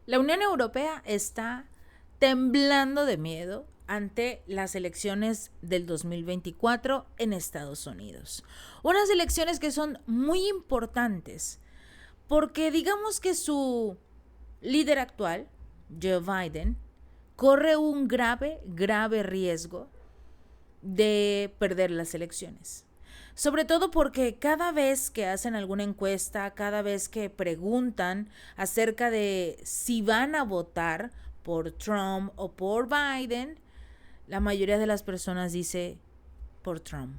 La Unión Europea está temblando de miedo ante las elecciones del 2024 en Estados Unidos. Unas elecciones que son muy importantes porque digamos que su líder actual, Joe Biden, corre un grave riesgo de perder las elecciones. Sobre todo porque cada vez que hacen alguna encuesta, cada vez que preguntan acerca de si van a votar por Trump o por Biden, la mayoría de las personas dice por Trump.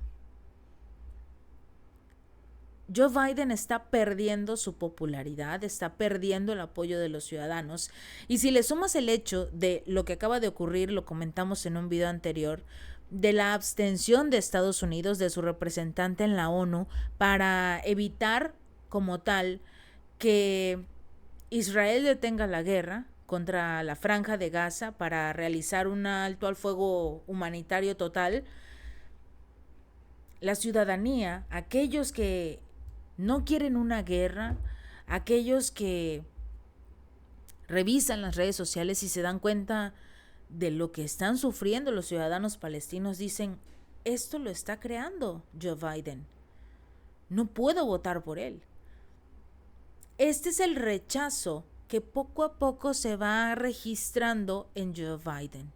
Joe Biden está perdiendo su popularidad, está perdiendo el apoyo de los ciudadanos. Y si le sumas el hecho de lo que acaba de ocurrir, lo comentamos en un video anterior, de la abstención de Estados Unidos, de su representante en la ONU, para evitar como tal que Israel detenga la guerra contra la Franja de Gaza para realizar un alto al fuego humanitario total, la ciudadanía, aquellos que no quieren una guerra, aquellos que revisan las redes sociales y se dan cuenta de lo que están sufriendo los ciudadanos palestinos, dicen, esto lo está creando Joe Biden. No puedo votar por él. Este es el rechazo que poco a poco se va registrando en Joe Biden.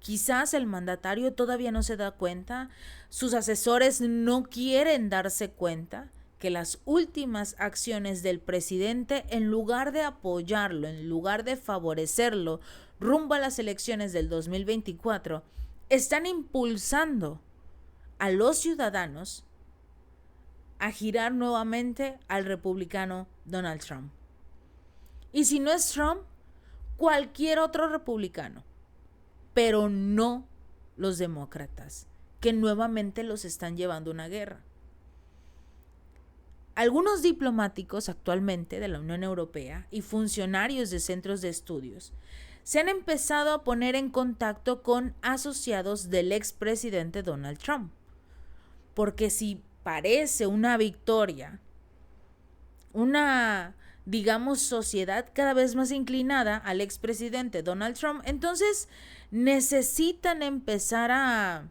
Quizás el mandatario todavía no se da cuenta, sus asesores no quieren darse cuenta que las últimas acciones del presidente, en lugar de apoyarlo, en lugar de favorecerlo rumbo a las elecciones del 2024, están impulsando a los ciudadanos a girar nuevamente al republicano Donald Trump. Y si no es Trump, cualquier otro republicano, pero no los demócratas, que nuevamente los están llevando a una guerra. Algunos diplomáticos actualmente de la Unión Europea y funcionarios de centros de estudios se han empezado a poner en contacto con asociados del expresidente Donald Trump. Porque si parece una victoria, una, digamos, sociedad cada vez más inclinada al expresidente Donald Trump, entonces necesitan empezar a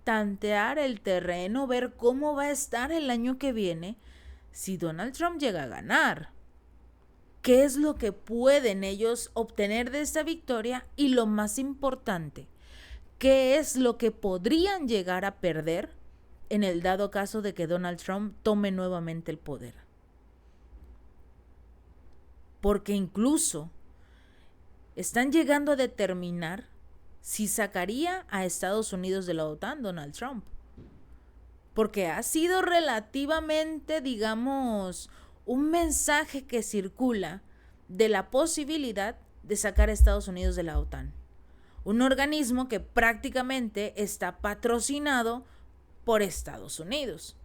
tantear el terreno, ver cómo va a estar el año que viene si Donald Trump llega a ganar. ¿Qué es lo que pueden ellos obtener de esta victoria? Y lo más importante, ¿qué es lo que podrían llegar a perder en el dado caso de que Donald Trump tome nuevamente el poder? Porque incluso están llegando a determinar si sacaría a Estados Unidos de la OTAN Donald Trump. Porque ha sido relativamente, digamos, un mensaje que circula de la posibilidad de sacar a Estados Unidos de la OTAN. Un organismo que prácticamente está patrocinado por Estados Unidos.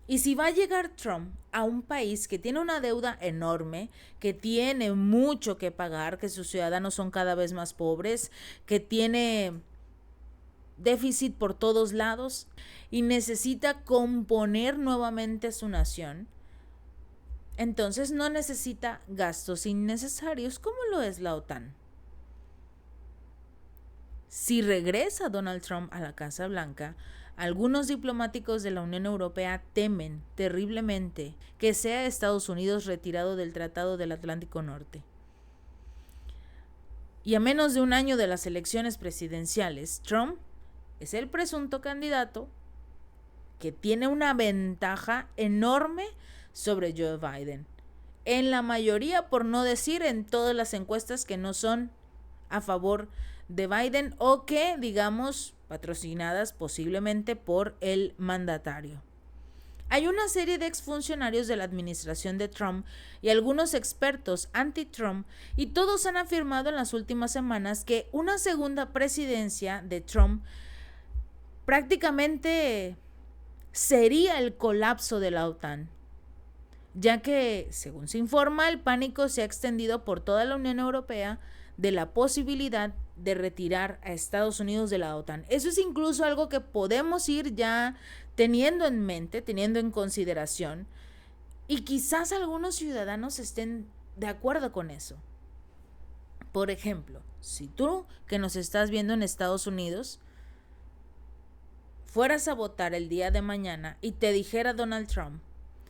Y si va a llegar Trump a un país que tiene una deuda enorme, que tiene mucho que pagar, que sus ciudadanos son cada vez más pobres, que tiene déficit por todos lados y necesita componer nuevamente su nación, entonces no necesita gastos innecesarios como lo es la OTAN. Si regresa Donald Trump a la Casa Blanca, algunos diplomáticos de la Unión Europea temen terriblemente que sea Estados Unidos retirado del Tratado del Atlántico Norte. Y a menos de un año de las elecciones presidenciales, Trump es el presunto candidato que tiene una ventaja enorme sobre Joe Biden. En la mayoría, por no decir en todas las encuestas que no son a favor de Biden o que, digamos, patrocinadas posiblemente por el mandatario. Hay una serie de exfuncionarios de la administración de Trump y algunos expertos anti-Trump y todos han afirmado en las últimas semanas que una segunda presidencia de Trump prácticamente sería el colapso de la OTAN, ya que, según se informa, el pánico se ha extendido por toda la Unión Europea de la posibilidad de retirar a Estados Unidos de la OTAN. Eso es incluso algo que podemos ir ya teniendo en mente, teniendo en consideración, y quizás algunos ciudadanos estén de acuerdo con eso. Por ejemplo, si tú que nos estás viendo en Estados Unidos fueras a votar el día de mañana y te dijera Donald Trump,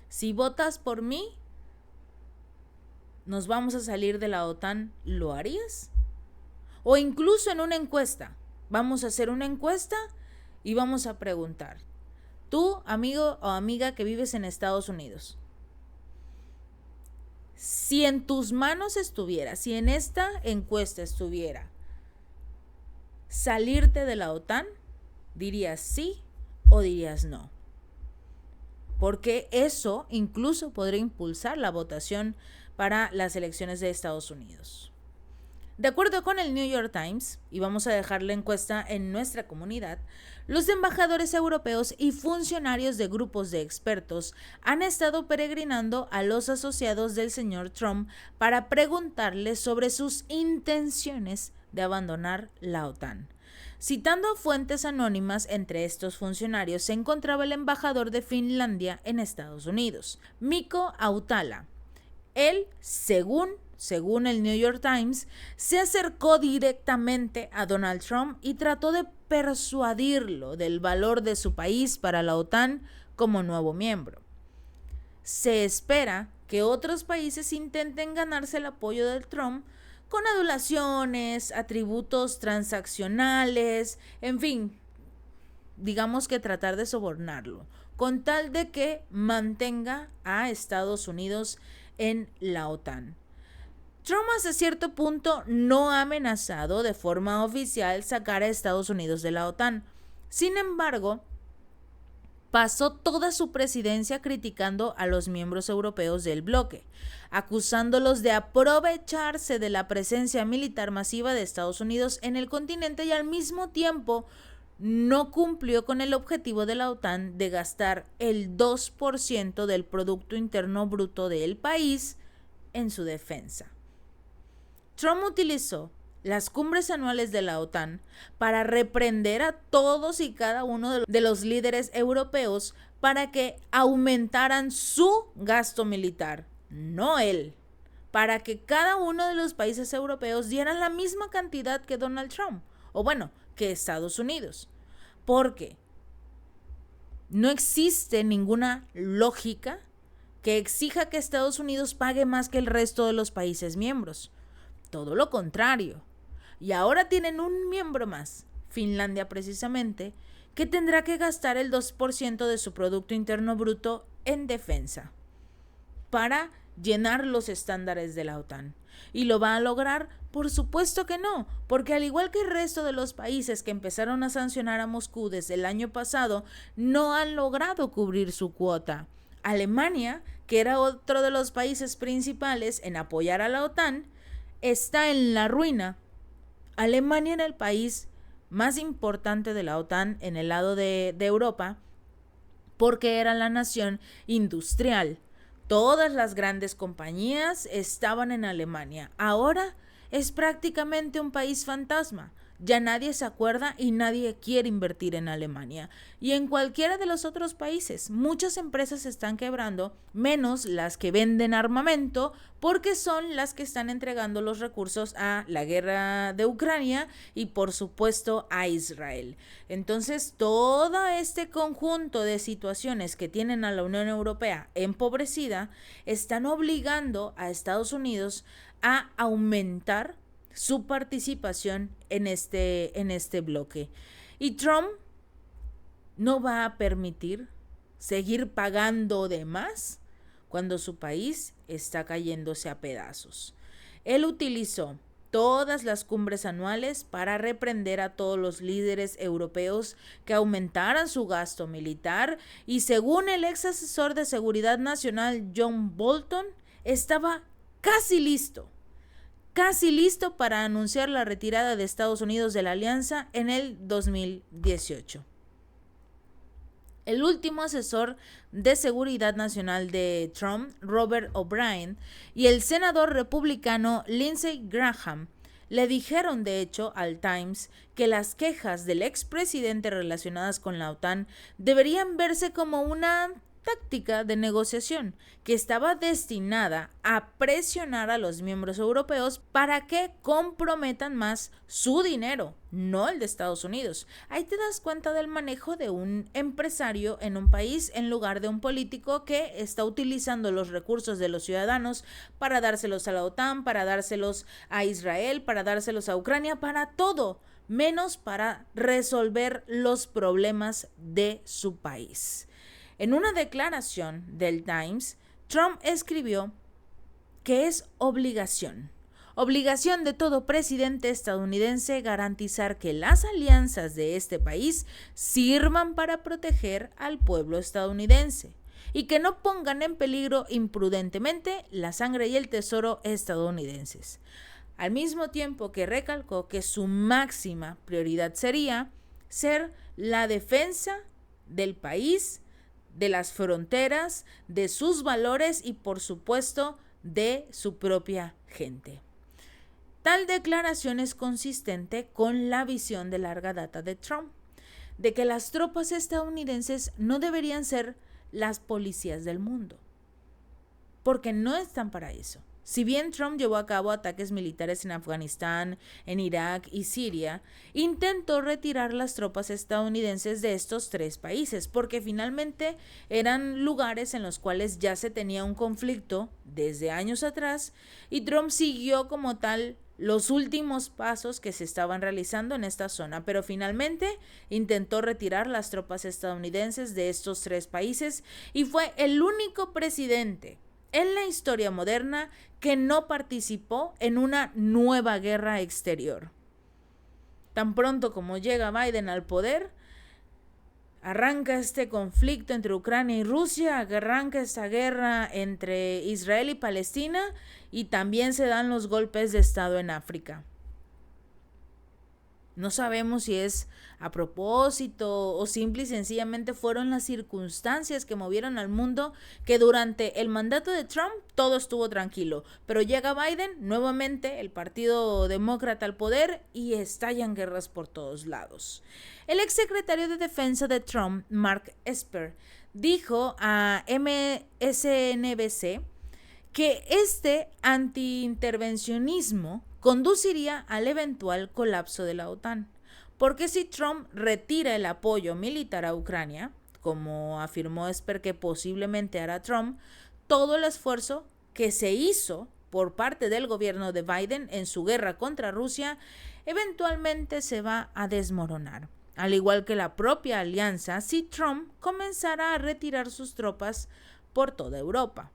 si votas por mí, nos vamos a salir de la OTAN, ¿lo harías? O incluso en una encuesta, vamos a hacer una encuesta y vamos a preguntar, tú, amigo o amiga que vives en Estados Unidos, si en tus manos estuviera, si en esta encuesta estuviera salirte de la OTAN, ¿dirías sí o dirías no? Porque eso incluso podría impulsar la votación para las elecciones de Estados Unidos. De acuerdo con el New York Times, y vamos a dejar la encuesta en nuestra comunidad, los embajadores europeos y funcionarios de grupos de expertos han estado peregrinando a los asociados del señor Trump para preguntarles sobre sus intenciones de abandonar la OTAN. Citando a fuentes anónimas, entre estos funcionarios se encontraba el embajador de Finlandia en Estados Unidos, Mikko Autala. Él, según el New York Times, se acercó directamente a Donald Trump y trató de persuadirlo del valor de su país para la OTAN como nuevo miembro. Se espera que otros países intenten ganarse el apoyo de Trump con adulaciones, atributos transaccionales, en fin, digamos que tratar de sobornarlo, con tal de que mantenga a Estados Unidos en la OTAN. Trump hasta cierto punto no ha amenazado de forma oficial sacar a Estados Unidos de la OTAN. Sin embargo, pasó toda su presidencia criticando a los miembros europeos del bloque, acusándolos de aprovecharse de la presencia militar masiva de Estados Unidos en el continente y al mismo tiempo no cumplió con el objetivo de la OTAN de gastar el 2% del Producto Interno Bruto del país en su defensa. Trump utilizó las cumbres anuales de la OTAN para reprender a todos y cada uno de los líderes europeos para que aumentaran su gasto militar, no él, para que cada uno de los países europeos dieran la misma cantidad que Donald Trump, o bueno, que Estados Unidos, porque no existe ninguna lógica que exija que Estados Unidos pague más que el resto de los países miembros. Todo lo contrario. Y ahora tienen un miembro más, Finlandia precisamente, que tendrá que gastar el 2% de su Producto Interno Bruto en defensa para llenar los estándares de la OTAN. ¿Y lo va a lograr? Por supuesto que no, porque al igual que el resto de los países que empezaron a sancionar a Moscú desde el año pasado, no han logrado cubrir su cuota. Alemania, que era otro de los países principales en apoyar a la OTAN, está en la ruina. Alemania era el país más importante de la OTAN en el lado de Europa porque era la nación industrial. Todas las grandes compañías estaban en Alemania. Ahora es prácticamente un país fantasma. Ya nadie se acuerda y nadie quiere invertir en Alemania. Y en cualquiera de los otros países, muchas empresas están quebrando, menos las que venden armamento, porque son las que están entregando los recursos a la guerra de Ucrania y por supuesto a Israel. Entonces, todo este conjunto de situaciones que tienen a la Unión Europea empobrecida están obligando a Estados Unidos a aumentar su participación en este bloque. Y Trump no va a permitir seguir pagando de más cuando su país está cayéndose a pedazos. Él utilizó todas las cumbres anuales para reprender a todos los líderes europeos que aumentaran su gasto militar y según el ex asesor de seguridad nacional John Bolton, estaba casi listo para anunciar la retirada de Estados Unidos de la alianza en el 2018. El último asesor de seguridad nacional de Trump, Robert O'Brien, y el senador republicano Lindsey Graham le dijeron de hecho al Times que las quejas del expresidente relacionadas con la OTAN deberían verse como una táctica de negociación que estaba destinada a presionar a los miembros europeos para que comprometan más su dinero, no el de Estados Unidos. Ahí te das cuenta del manejo de un empresario en un país en lugar de un político que está utilizando los recursos de los ciudadanos para dárselos a la OTAN, para dárselos a Israel, para dárselos a Ucrania, para todo, menos para resolver los problemas de su país. En una declaración del Times, Trump escribió que es obligación de todo presidente estadounidense garantizar que las alianzas de este país sirvan para proteger al pueblo estadounidense y que no pongan en peligro imprudentemente la sangre y el tesoro estadounidenses. Al mismo tiempo que recalcó que su máxima prioridad sería ser la defensa del país, de las fronteras, de sus valores y, por supuesto, de su propia gente. Tal declaración es consistente con la visión de larga data de Trump, de que las tropas estadounidenses no deberían ser las policías del mundo, porque no están para eso. Si bien Trump llevó a cabo ataques militares en Afganistán, en Irak y Siria, intentó retirar las tropas estadounidenses de estos tres países, porque finalmente eran lugares en los cuales ya se tenía un conflicto desde años atrás, y Trump siguió como tal los últimos pasos que se estaban realizando en esta zona, pero finalmente intentó retirar las tropas estadounidenses de estos tres países y fue el único presidente en la historia moderna que no participó en una nueva guerra exterior. Tan pronto como llega Biden al poder, arranca este conflicto entre Ucrania y Rusia, arranca esta guerra entre Israel y Palestina y también se dan los golpes de Estado en África. No sabemos si es a propósito o simple y sencillamente fueron las circunstancias que movieron al mundo, que durante el mandato de Trump todo estuvo tranquilo, pero llega Biden, nuevamente el Partido Demócrata al poder y estallan guerras por todos lados. El exsecretario de Defensa de Trump, Mark Esper, dijo a MSNBC que este antiintervencionismo conduciría al eventual colapso de la OTAN, porque si Trump retira el apoyo militar a Ucrania, como afirmó Esper que posiblemente hará Trump, todo el esfuerzo que se hizo por parte del gobierno de Biden en su guerra contra Rusia eventualmente se va a desmoronar, al igual que la propia alianza si Trump comenzara a retirar sus tropas por toda Europa.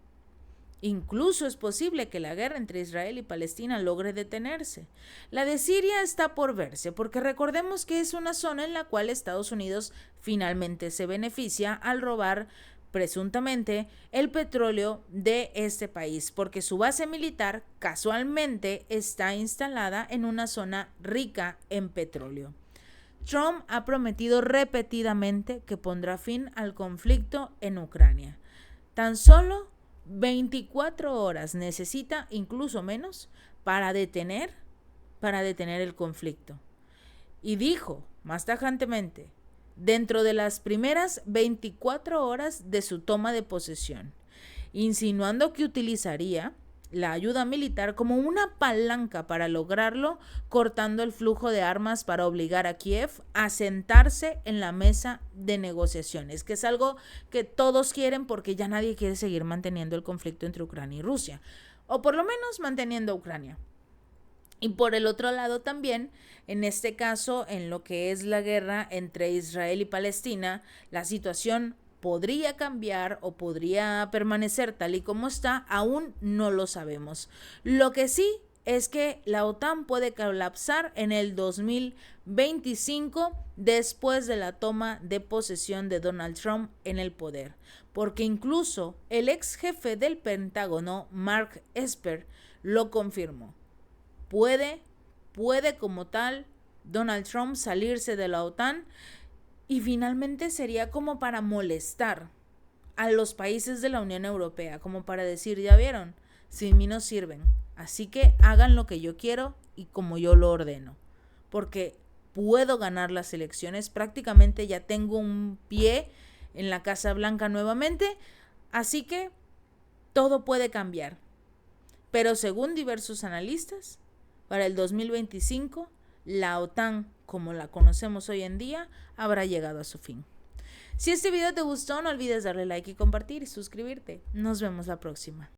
Incluso es posible que la guerra entre Israel y Palestina logre detenerse. La de Siria está por verse, porque recordemos que es una zona en la cual Estados Unidos finalmente se beneficia al robar presuntamente el petróleo de este país, porque su base militar casualmente está instalada en una zona rica en petróleo. Trump ha prometido repetidamente que pondrá fin al conflicto en Ucrania. Tan solo 24 horas necesita, incluso menos, para detener el conflicto. Y dijo más tajantemente, dentro de las primeras 24 horas de su toma de posesión, insinuando que utilizaría la ayuda militar como una palanca para lograrlo, cortando el flujo de armas para obligar a Kiev a sentarse en la mesa de negociaciones, que es algo que todos quieren porque ya nadie quiere seguir manteniendo el conflicto entre Ucrania y Rusia, o por lo menos manteniendo a Ucrania. Y por el otro lado también, en este caso, en lo que es la guerra entre Israel y Palestina, la situación podría cambiar o podría permanecer tal y como está, aún no lo sabemos. Lo que sí es que la OTAN puede colapsar en el 2025 después de la toma de posesión de Donald Trump en el poder, porque incluso el ex jefe del Pentágono, Mark Esper, lo confirmó. Puede como tal Donald Trump salirse de la OTAN y finalmente sería como para molestar a los países de la Unión Europea, como para decir, ya vieron, sin mí no sirven, así que hagan lo que yo quiero y como yo lo ordeno, porque puedo ganar las elecciones, prácticamente ya tengo un pie en la Casa Blanca nuevamente, así que todo puede cambiar. Pero según diversos analistas, para el 2025, la OTAN, como la conocemos hoy en día, habrá llegado a su fin. Si este video te gustó, no olvides darle like y compartir y suscribirte. Nos vemos la próxima.